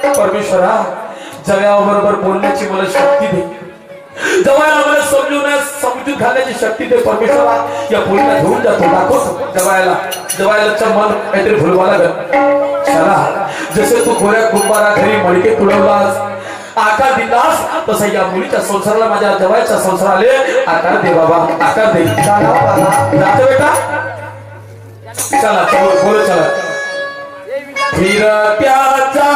परमेश्वरा जगाबरोबर बोलण्याची मला शक्ती दे, जवायला मला समजून घालण्याची शक्ती दे परमेश्वरा. या पोरीला घेऊन जातो, दाखवतो जवायला मन काहीतरी भुलवा लागल. चला, जसे तू गोऱ्या कुंभारा घरी मडके तुडवलास, आकार दिलास, तसा या मुलीच्या संसाराला, माझ्या जवायच्या संसाराला आकार दे बाबा, आकार दे. जातो बेटा, चला बोल चला. फिरत्याचा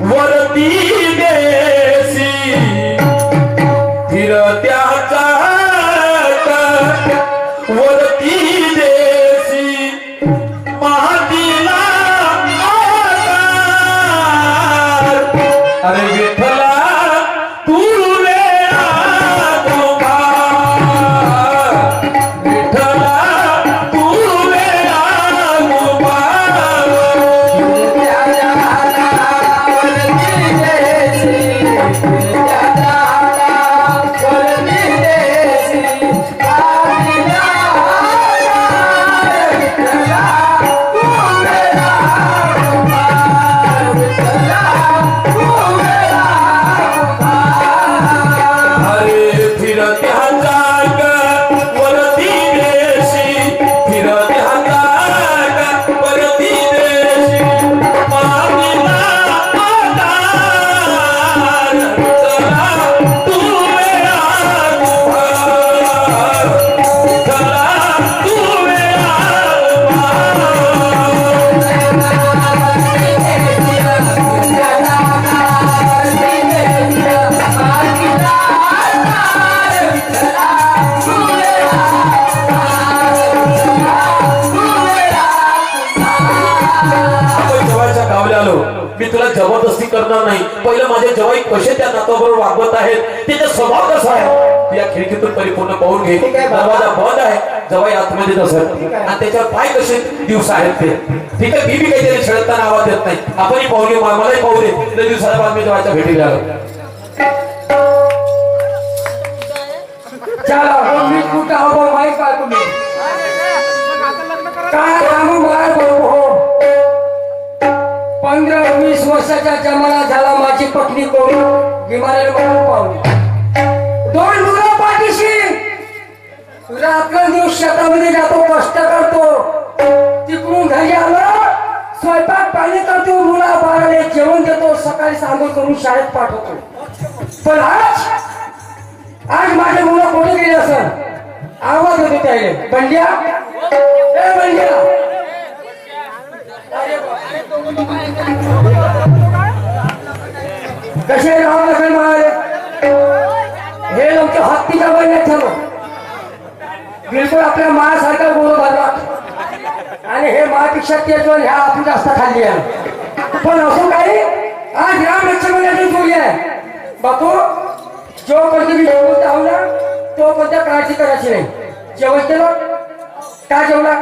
वरती देसी, फिरत्याचा वरती देसी, मातीला अरे विठ्ठला तू वेळा गोबा, विठ्ठला तू वेळा गोबा. मी तुला जबरदस्ती करणार नाही. पहिलं माझे जवाई कसे त्या नाताबरोबर वागवत आहेत, त्याचा स्वभाव कसा आहे, तू या खिडकीतून परिपूर्ण पाहून घे. दरवाजा बंद आहे, जवाई आतमध्ये नसत, आणि त्याच्यावर पाय कसे दिवस आहेत ते. ठीक आहे, मी काहीतरी छळताना आवाज देत नाही. आपणही पाहू घे, मलाही पाहू दे. त्या दिवसाला बाद मी जवायच्या भेटीला आलो. चला मी कुठं आहो माहीत का तुम्ही काय सांगू मला बरोबर. 15-20 वर्षाचा जमाना झाला, माझी पत्नी कोण गिमारेल म्हणून पावली, 2 मुलं पाठीशी. रात्रंदिवस शेतामध्ये जातो, कष्ट करतो, तिकडून घरी आलो, स्वयंपाक पाणी करतो, मुला बाळाला जेवण देतो, सकाळी सांगून करून शाळेत पाठवतो. पण आज माझे मुलं कुठे गेले असेल, आवाज होतो त्याने, बंड्या ए बंड्या, कसे राहू नका महाराज. हे लोक हत्तीच्या बहिण्यात झालं, बिलकुल आपल्या मायासारखा गोळ भरला, आणि हे मायापेक्षा तेच ह्या आपली जास्त खाल्ली आहे. पण असं काही आज या लक्ष्मीची जोडी आहे. बापू जो कोणती मी जेवण आहो ना, तो कोणत्या काळजी करायची नाही. जेवण केलं का, जेवला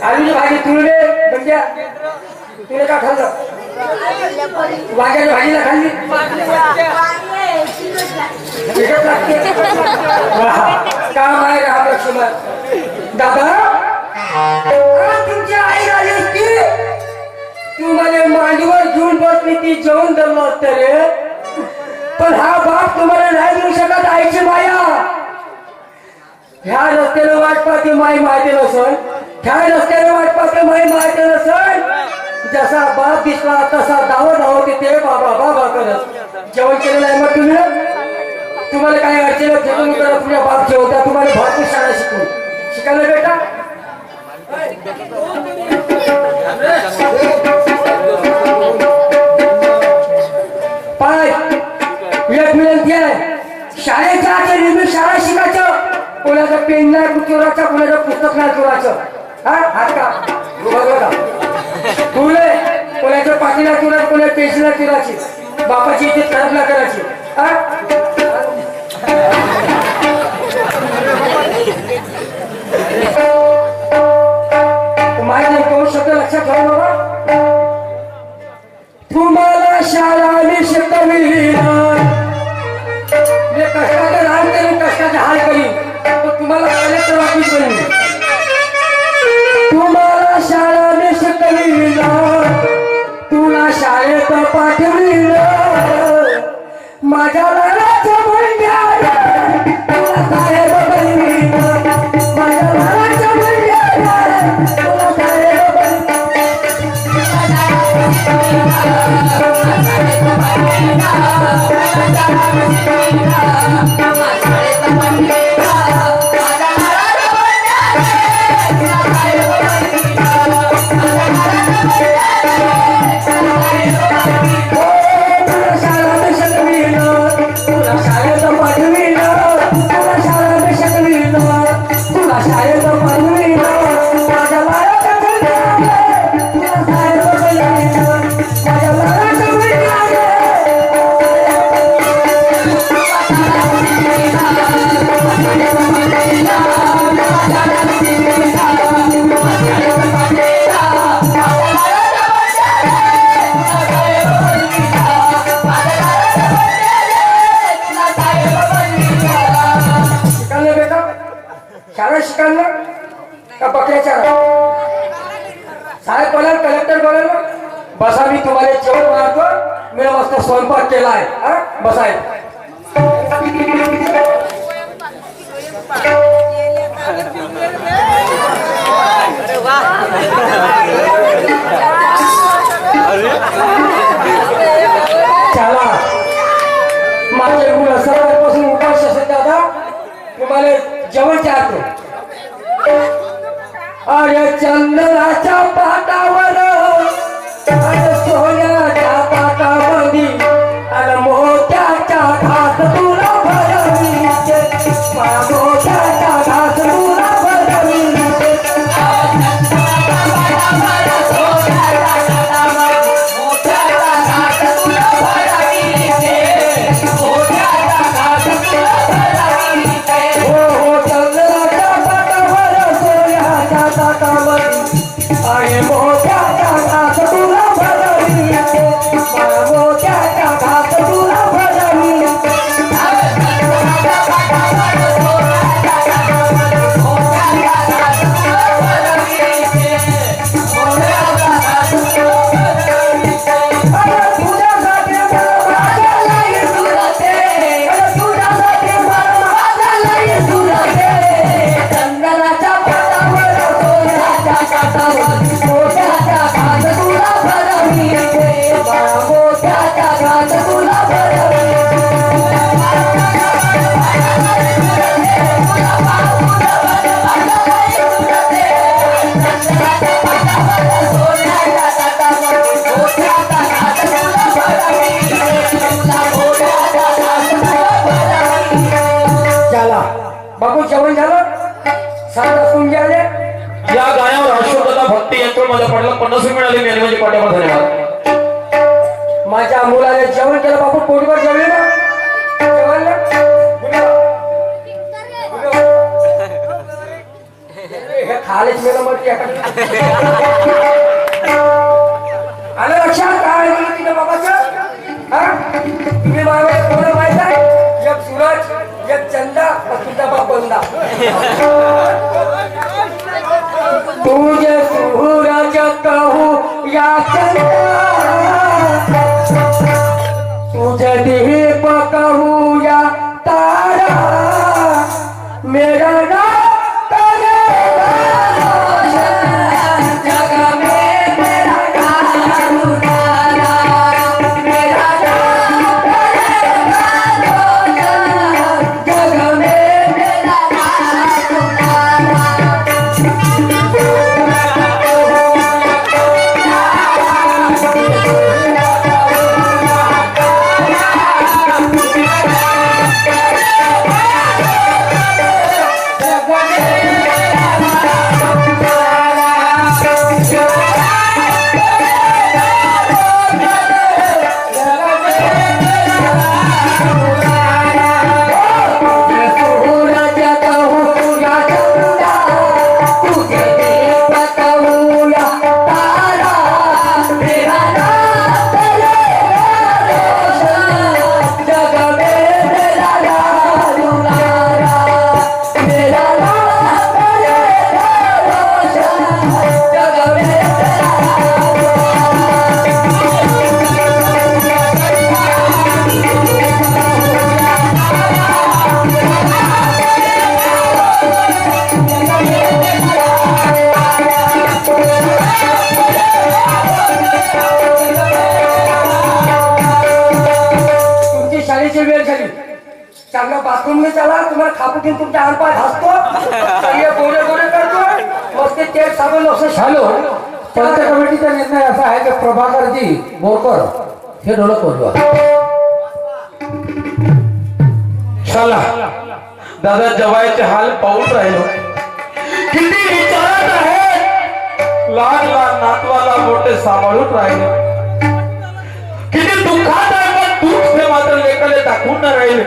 आलूची भाजी तुळले, म्हणजे तुला का खाल्लं, वांग्याच्या भाजीला खाल्ली, काम आहे राम लक्ष्मण. दादा तुमची आई आली असती, तू मला मांडीवर घेऊन बसली, ती जेवण धरलं असतं रे. पण हा बाप तुम्हाला नाही देऊ शकत आईची माया. ह्या रस्त्याने वाट पाहते माई माहिती नसल, ह्या रस्त्याने वाट पाहते माई माहिती नसल. जसा बाप दिसला तसा धावत ते बाबा बाबा करत. जेवण केलेलं आहे मग तुम्हाला काही अडचण जेवण करा, तुझ्या बाप जेवता, तुम्हाला भरपूर शाळा शिकायला बेटा. पाय एक विनंती आहे, शाळेच्या आधी नेहमी शाळा शिकायचं. कोणाचं पेन नाही चोराचं, कोणाचं पुस्तक नाही चोराचं. हा हात का तुले कोणाच्या पाठीला चोरायचं, कोणा पेन्सिला चोरायची, बापाची इथे खराब ना करायची. माहिती दोन शब्द लक्षात ठेवा बाबा. तुम्हाला शाळा शिकविली, मी कष्टाचे लहान करीन, कष्टाचे हाल करीन, तो तुम्हाला कलेक्टर ऑफिस बनेल. तुम्हाला शाळा शिकविली, पाठविलं माझ्या लालाच्या मुंड्याला तुला साहेब बनविलं माझ्या लालाच्या मुंड्याला तुला साहेब शाळा शिकायला का बकऱ्याच्या साहेब बोला कलेक्टर बोला बसा मी तुम्हाला जेवण मारतो मी मस्त स्वयंपाक केला आहे बसाय चला माझे मुलं सर्वांपासून उपास असेल दादा तुम्हाला जेवण चाहतो अरे चंद्राच्या पाटावर अरे सोन्याच्या पाटामध्ये अरे मोत्याच्या घास तुला भरविते मोत्याच्या घास तुला भरविते अरे मोत्याच्या घास तुला भरविते मोत्याच्या घास तुला भरविते बाबू जेवण झालं साधा सुंगे आले या गाण्यावर अशोकदा भक्ती यंत्र मध्ये पडलं 50 मिळाले मी म्हणजे पाठ्यावर धन्यवाद माझ्या मुलाने जेवण केलं बाबू पोटभर जेवले ना जेवण हे खालेच मेलं मग आलं लक्षात काय बोलत तिथं बाबाचं तुम्ही मला कोणाला माहित आहे एक सूरज एक चंदा और तुझा बाप बंदा तुझे सूरज कहूँ या चंदा तुझे दीप कहूँ या तारा मेरा नाम करेगा रोशन जग में मेरा नाम उतारा मेरा नाम करेगा रोशन जग में मेरा नाम उतारा मेरा नाम चला तुम्हाला खापुटीन तुमच्या आरपार घासतो सगळे गोरे गोरे करतो मग ते तेल साबण असं हॅलो पंच कमिटीचा निर्णय असा आहे की प्रभाकरजी बोरकर हे ढोलक वाजवा. चला दादा जवायचे हाल पाहून राहिलो किती विचारात आहे लहान लहान नातवाला मोठे सांभाळून राहिले किती दुःखात आहे पण दुःख ते मात्र लेखाले दाखवून न राहिले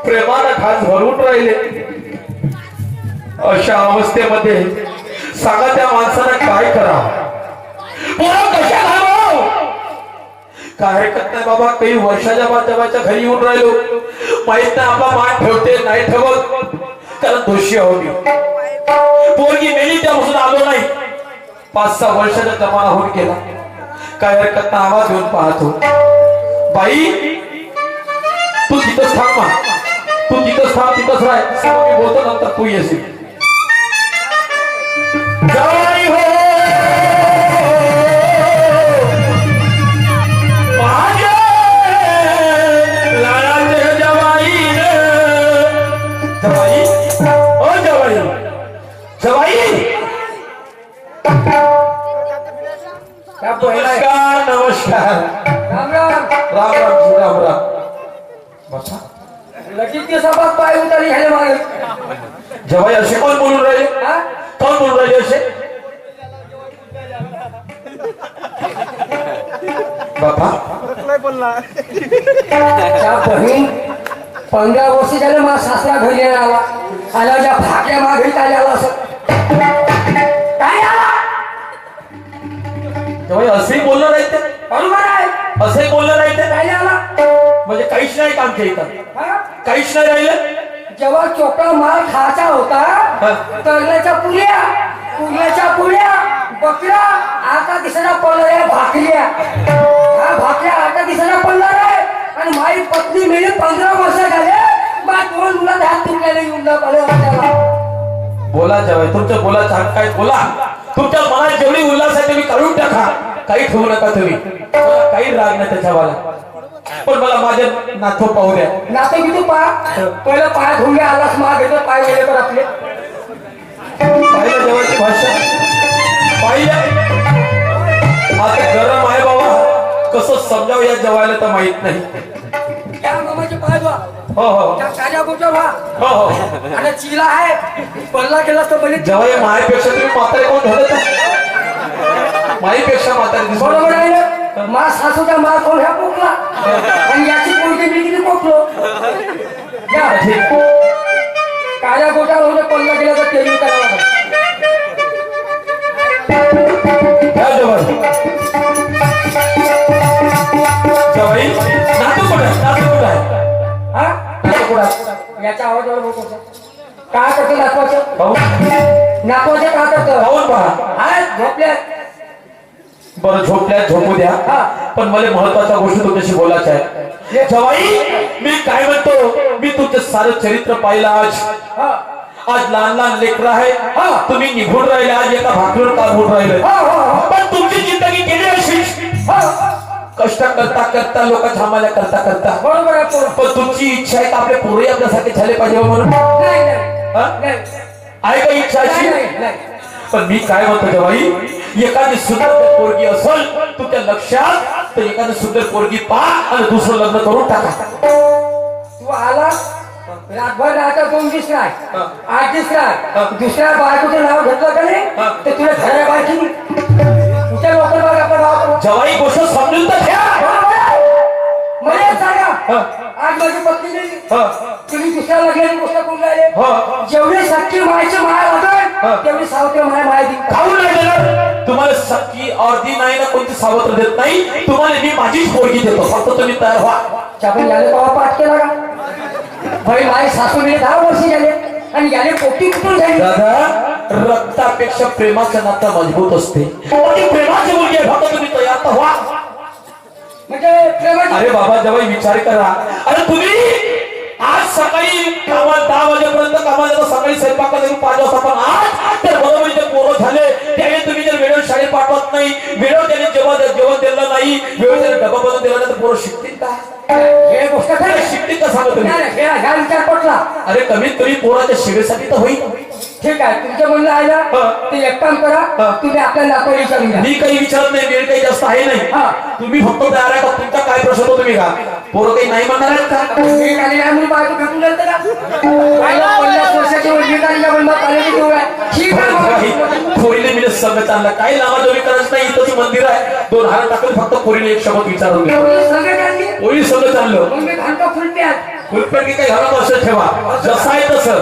प्रेमानं खास भरून राहिले. अशा अवस्थेमध्ये सांगा त्या माणसानं काय करावं पोरं कशा घालवावं काय हरकत नाही बाबा काही वर्षाच्या बाजूच्या घरी येऊन राहिलो माहित नाही आपला मान ठेवते नाही ठेवत कारण दोषी आहो मी पोरगी मेली त्यापासून आलो नाही 5-6 वर्षाचा जमाना होऊन गेला काय हरकत नाही आवाज घेऊन पाहतो बाई तू तिथंच थांब तू तिथंच थांब तिथंच राह मी बोलतो नंतर तू येशील जवाई हो नमस्कार नमस्कार राम राम राम राम जी राम राम बसा लगेच दिवसाबाद पाय उतारी ह्याने मागे जवाई असे कोण बोलून राहिले हा कोण बोलून राहिले असे बाबा त्या बहीण 15 वर्ष झाले माझा सासरा घरी नाही आला आला ज्या भाकऱ्या माघारी काय आला असं काय आला जवाई असेही बोललं नाही ते बरोबर आहे असेही बोललं नाही ते काय आला म्हणजे काहीच नाही काम केलं हा? काहीच नाही राहिलं जेव्हा चोपडा माल खायचा होता तरण्याच्या पुऱ्या बकऱ्या आता दिसायला पडणार आहे भाकऱ्या हा भाकऱ्या आता दिसायला पडणार आहे आणि माझी पत्नी मेली 15 वर्ष झाले मग 2 मुलं हात तुटलेले येऊन आपल्याला बोला जवाई तुमचं बोलाचं हक्क काय बोला तुमच्या मनात जेवढी उल्हास आहे तुम्ही काढून टाका काही ठेवू नका तुम्ही मला काही राग नाही त्याच्यावाला पण मला माझे नाथो पाहू द्या नाते किती पा पहिलं पाय धुवून घ्या आलास माग घेतो पाय गेले तर आपले पाहिलं जवळची भाषा पाहिलं आता गरम आहे बाबा कसं समजावं या जवायला तर माहित नाही त्या मामाचे पाय धुवा हो हो त्या काळ्या गोष्ट व्हा हो हो आणि चिला आहे पडला गेला तर म्हणजे जवाई मायपेक्षा तुम्ही म्हातारे कोण धरत माईपेक्षा म्हातारे दिसत बरोबर आहे ना मा सासूचा माल कोण ह्या पोकला आणि याची पोरगी मी किती पोकलो या ठीक काळ्या गोटाला होते पडला गेला तर तेल करावं लागेल घ्या जवाई जवाई नातू कुठं आहे हा नातू कुठं आहे याच्या आवाजावर बोलतो काय करतो नातवाचं भाऊ नातवाचं काय करतो पाहून पहा हा झोपल्या बरं झोपल्या झोपू द्या पण मला महत्वाच्या गोष्टी तुमच्याशी बोलायच्या आहे जवाई मी काय म्हणतो मी तुमचं सारं चरित्र पाहिलं आज लहान लहान लेकरं आहे तुम्ही निघून राहिले आज एका भाकरीवर काढून राहिले पण तुमची जिंदगी गेली अशी कष्ट करता करता लोक थांबायला करता करता बरोबर आहे पोरं. पण तुमची इच्छा आहे का आपले पोरही आपल्यासाठी झाले पाहिजे म्हणून नाही हा? नाही आहे का इच्छा अशी नाही नाही पण मी काय म्हणतो जवाई एखादी सुंदर पोरगी असेल तुमच्या लक्षात तर एखादी सुंदर पोरगी पहा आणि दुसरं लग्न करून टाका तू आला रातभर राहता 2 दिवस राह 8 दिवस राह दुसऱ्या बायकोचं नाव घेतलं का नाही तर तुला घरा बायकी तुझ्या लोकल बाग आपण नाव जवाई गोष्ट समजून तर घ्या मला सांगा आज माझी पत्नी गेली तुम्ही दुसऱ्या लग्नाची गोष्ट करून राहिले जेवढी सख्खी मायची माया होतं तेवढी सावत्र माया दी खाऊन नाही देणार तुम्हाला सख्खी अर्धी नाही ना कोणती सावत्र देत नाही तुम्हाला मी माझीच पोरगी देतो फक्त तुम्ही तयार व्हा आपण याने बाबा पाठ केला का भाई माझी सासू गेले 10 वर्ष झाले आणि याने पोटी कुठून झाली दादा रक्तापेक्षा प्रेमाचं नातं मजबूत असते आणि प्रेमाची मुलगी आहे फक्त तुम्ही तयार तर व्हा म्हणजे प्रेमाची अरे बाबा जवळ विचार करा अरे तुम्ही आज सकाळी कामाला 10 वाजेपर्यंत कामाला जातो सकाळी स्वयंपाकाला 5 वाजता पण आज तर बरोबर जे पोरं झाले त्यावेळी तुम्ही जर वेळेवर शाळेत पाठवत नाही, वेळेवर त्याने जेवण दिलं नाही, वेळेवर त्याने डबा बनवून दिला नाही, तर पोरं शिकतील का? हे गोष्ट खरं आहे. शिकतील का सांगा तुम्ही? नाही, ह्या विचार पटला. अरे कमीत कमी पोराच्या शिवेसाठी तर होईल. ठीक आहे, तुमचं म्हणणं आहे ना, ते एक काम करा, तुम्ही आपल्या नातवाला विचारून घ्या. मी काही विचारत नाही, वेळ काही जास्त आहे नाही. हा. तुम्ही फक्त तयार आहे का? तुमचा काय प्रश्न होतो तुम्ही का? पोरं काही नाही म्हणणार आहेत का? मी खाली आहे म्हणून बाजू फेकून गेलं का? पहिला 50 वर्षाची मुलगी काढली पण मग पाण्याची डोळ आहे. ठीक आहे मग. पोरीने मी संघ चालला, काही लावाजोबी करायचं नाही. इथंच मंदिर आहे, 2 हार टाकून फक्त पोरीने एक शब्द विचारून घ्या. एवढी संगत आणली, पोरी संघ चाललं, मग मी घालतो फुलप्यात. फुलपेटी काही घालत असं ठेवा, जसं आहे तसं.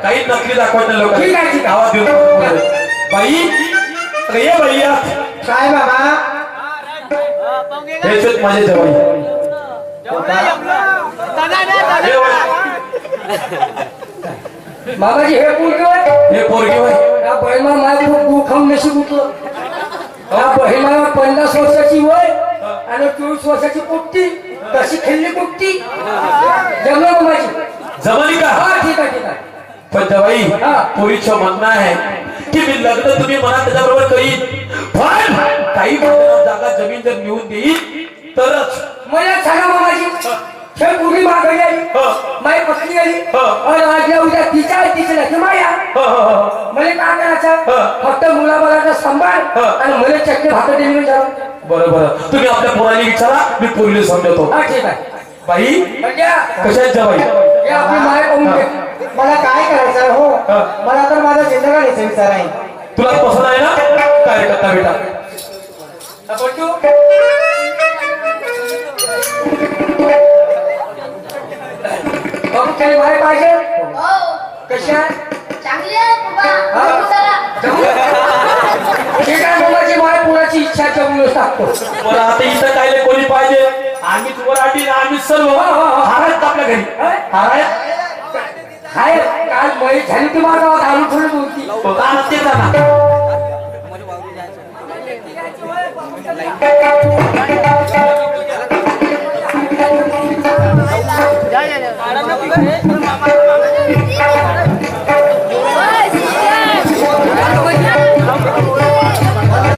काही नकली दाखवत नाही लोक. ठीक आहे, ठीक आहे. आवाज देऊन बाई, अरे ये बाई या. काय बाबा हे शेत माझे जवळ मामाजी हे पोरगं आहे. हे पोरगे बाई. या बहिमा माझ्या खूप दुखम नशीब उठलं. या बहिमा 50 वर्षाची वय आणि 24 वर्षाची पोपटी, कशी खेळली पोपटी. जमलं का माझी? जमाली का? हा ठीक आहे, ठीक आहे. पण जवाई, हा. पोरीचं म्हणणं आहे की मी लग्न तुम्ही म्हणा त्याच्याबरोबर करीन, पण काही भांडणात जागा जमीन जर मिळून देईल तरच. मला सांगा मामाजी, हे पूर्वी मागणी आली, माझी पत्नी आली, आणि आज उद्या तिच्या आहे, तिची नाही माया. मला काय करायचं? फक्त मुलाबाळाचा सांभाळ आणि मला चक्के भाकर दिली जाऊ. बरोबर, तुम्ही आपल्या पोराला विचारा, मी पोरीला समजतो. हा ठीक आहे. बाई म्हणजे कशा आहेत जवाई? हे आपली माय पाहून घे. मला काय करायचं हो? मला तर माझा जिंदगानीचा विचार आहे. तुला पसंत आहे ना? काय करता बेटा? बच्चू, बाबू काही माय पाहिजे? हो, कशी आहे? चांगली आहे बाबा. हा? बघू जरा. ठीक आहे, मुलाची माय पुराची इच्छा जमूनच टाकतो. मला आता इथं काय लय कोणी पाहिजे? आम्ही तुम्हाला आधी ना, आम्ही सर्व हार आहेत का आपल्या घरी? हार आहेत? हाय, काल मयी झाली ती माझा घालून थोडी बोलती. हा, तेच आहे ना. जा, जा, जा.